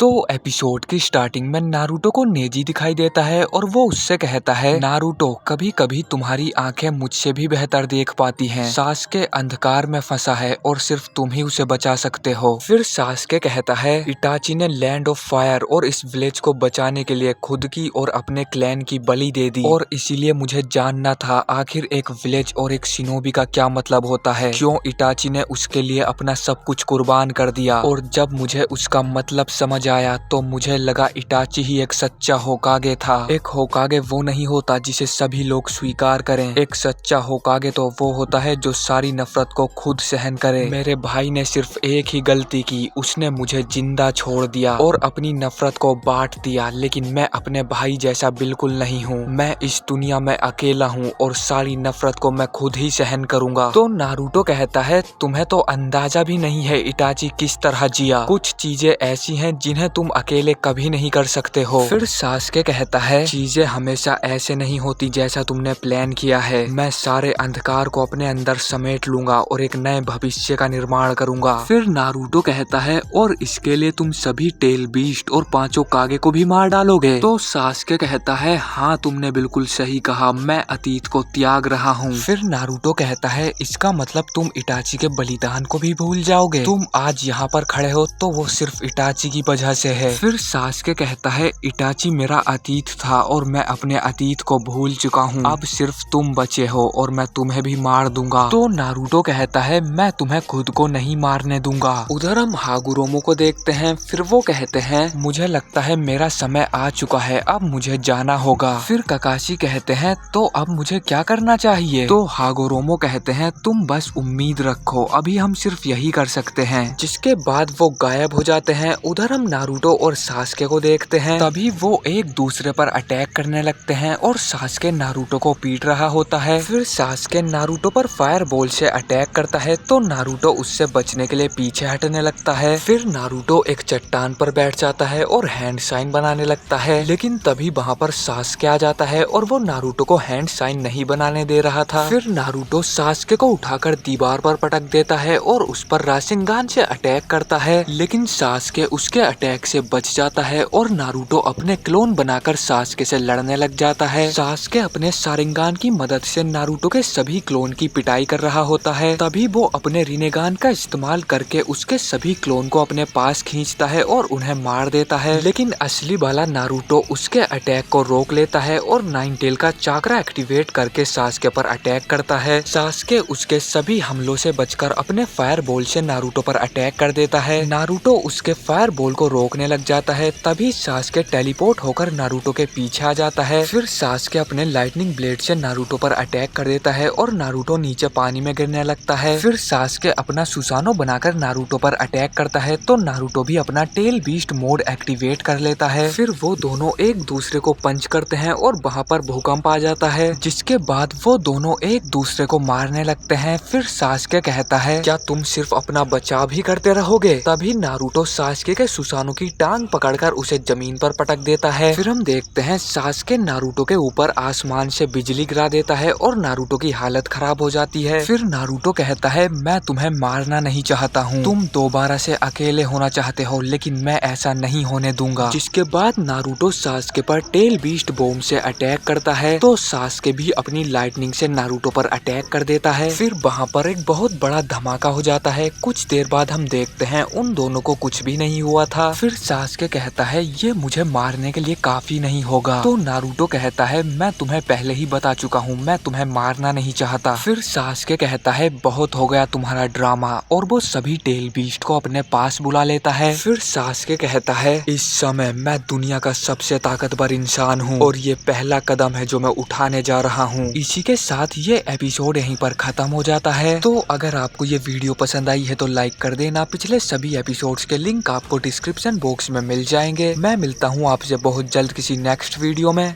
तो एपिसोड की स्टार्टिंग में नारुतो को नेजी दिखाई देता है और वो उससे कहता है, नारुतो कभी कभी तुम्हारी आंखें मुझसे भी बेहतर देख पाती हैं। सास्के अंधकार में फंसा है और सिर्फ तुम ही उसे बचा सकते हो। फिर सास्के कहता है, इटाची ने लैंड ऑफ फायर और इस विलेज को बचाने के लिए खुद की और अपने क्लैन की बलि दे दी और इसीलिए मुझे जानना था आखिर एक विलेज और एक शिनोबी का क्या मतलब होता है, क्यों इटाची ने उसके लिए अपना सब कुछ कुर्बान कर दिया। और जब मुझे उसका मतलब समझ आया तो मुझे लगा इटाची ही एक सच्चा होकागे था। एक होकागे वो नहीं होता जिसे सभी लोग स्वीकार करें। एक सच्चा होकागे तो वो होता है जो सारी नफरत को खुद सहन करे। मेरे भाई ने सिर्फ एक ही गलती की, उसने मुझे जिंदा छोड़ दिया और अपनी नफरत को बांट दिया, लेकिन मैं अपने भाई जैसा बिल्कुल नहीं हूँ। मैं इस दुनिया में अकेला हूँ और सारी नफरत को मैं खुद ही सहन करूंगा। तो नारुतो कहता है, तुम्हें तो अंदाजा भी नहीं है इटाची किस तरह जिया। कुछ चीजें ऐसी हैं जिन्हें तुम अकेले कभी नहीं कर सकते हो। फिर सास्के कहता है, चीजें हमेशा ऐसे नहीं होती जैसा तुमने प्लान किया है। मैं सारे अंधकार को अपने अंदर समेट लूंगा और एक नए भविष्य का निर्माण करूंगा। फिर नारुतो कहता है, और इसके लिए तुम सभी टेल बीस्ट और पांचों कागे को भी मार डालोगे। तो सास्के कहता है, हाँ तुमने बिल्कुल सही कहा, मैं अतीत को त्याग रहा हूँ। फिर नारुतो कहता है, इसका मतलब तुम इटाची के बलिदान को भी भूल जाओगे। तुम आज यहाँ पर खड़े हो तो वो सिर्फ इटाची की वजह से है। फिर सास्के कहता है, इटाची मेरा अतीत था और मैं अपने अतीत को भूल चुका हूँ। अब सिर्फ तुम बचे हो और मैं तुम्हें भी मार दूंगा। तो नारुतो कहता है, मैं तुम्हें खुद को नहीं मारने दूंगा। उधर हम हागुरोमो को देखते हैं। फिर वो कहते हैं, मुझे लगता है मेरा समय आ चुका है, अब मुझे जाना होगा। फिर ककाशी कहते हैं, तो अब मुझे क्या करना चाहिए। तो हागुरोमो कहते हैं, तुम बस उम्मीद रखो, अभी हम सिर्फ यही कर सकते हैं। जिसके बाद वो गायब हो जाते हैं। उधर हम नारुतो और सास्के को देखते हैं। तभी वो एक दूसरे पर अटैक करने लगते हैं और सास्के नारुतो को पीट रहा होता है। फिर सास्के नारुतो पर फायर बॉल से अटैक करता है तो नारुतो उससे बचने के लिए पीछे हटने लगता है। फिर नारुतो एक चट्टान पर बैठ जाता है और हैंड साइन बनाने लगता है, लेकिन तभी वहाँ पर सास्के आ जाता है और वो नारुतो को हैंड साइन नहीं बनाने दे रहा था। फिर नारुतो सास्के को उठाकर दीवार पर पटक देता है और उस पर राशिंगान से अटैक करता है, लेकिन सास्के उसके अटैक से बच जाता है और नारुतो अपने क्लोन बनाकर सास्के से लड़ने लग जाता है। सास्के अपने शारिंगान की मदद से नारुतो के सभी क्लोन की पिटाई कर रहा होता है। तभी वो अपने रिनेगान का इस्तेमाल करके उसके सभी क्लोन को अपने पास खींचता है और उन्हें मार देता है, लेकिन असली वाला नारुतो उसके अटैक को रोक लेता है और नाइन टेल का चाकरा एक्टिवेट करके सास्के पर अटैक करता है। सास्के उसके सभी हमलों से बचकर अपने फायर बॉल से नारुतो पर अटैक कर देता है। नारुतो उसके फायर बॉल को रोकने लग जाता है। तभी सास्के टेलीपोर्ट होकर नारुतो के पीछे आ जाता है। फिर सास्के अपने लाइटनिंग ब्लेड से नारुतो पर अटैक कर देता है और नारुतो नीचे पानी में गिरने लगता है। फिर सास्के अपना सुसानो बनाकर नारुतो पर अटैक करता है तो नारुतो भी अपना टेल बीस्ट मोड एक्टिवेट कर लेता है। फिर वो दोनों एक दूसरे को पंच करते हैं और वहाँ पर भूकंप आ जाता है, जिसके बाद वो दोनों एक दूसरे को मारने लगते हैं। फिर सास्के कहता है, क्या तुम सिर्फ अपना बचाव ही करते रहोगे। तभी नारुतो सास्के के सुसानो की टांग पकड़कर उसे जमीन पर पटक देता है। फिर हम देखते हैं सास्के नारुतो के ऊपर आसमान से बिजली गिरा देता है और नारुतो की हालत खराब हो जाती है। फिर नारुतो कहता है, मैं तुम्हें मारना नहीं चाहता हूँ, तुम दोबारा से अकेले होना चाहते हो, लेकिन मैं ऐसा नहीं होने दूंगा। जिसके बाद नारुतो सास्के पर टेल बीस्ट बॉम्ब से अटैक करता है तो सास्के भी अपनी लाइटनिंग से नारुतो पर अटैक कर देता है। फिर वहाँ पर एक बहुत बड़ा धमाका हो जाता है। कुछ देर बाद हम देखते हैं उन दोनों को कुछ भी नहीं हुआ था। फिर सास्के कहता है, ये मुझे मारने के लिए काफी नहीं होगा। तो नारुतो कहता है, मैं तुम्हें पहले ही बता चुका हूँ, मैं तुम्हें मारना नहीं चाहता। फिर सास्के कहता है, बहुत हो गया तुम्हारा ड्रामा, और वो सभी टेल बीस्ट को अपने पास बुला लेता है। फिर सास्के कहता है, इस समय मैं दुनिया का सबसे ताकतवर इंसान हूँ और ये पहला कदम है जो मैं उठाने जा रहा हूँ। इसी के साथ ये एपिसोड यहीं पर खत्म हो जाता है। तो अगर आपको ये वीडियो पसंद आई है तो लाइक कर देना। पिछले सभी एपिसोड्स के लिंक आपको डिस्क्रिप्शन बॉक्स में मिल जाएंगे। मैं मिलता हूँ आपसे बहुत जल्द किसी नेक्स्ट वीडियो में।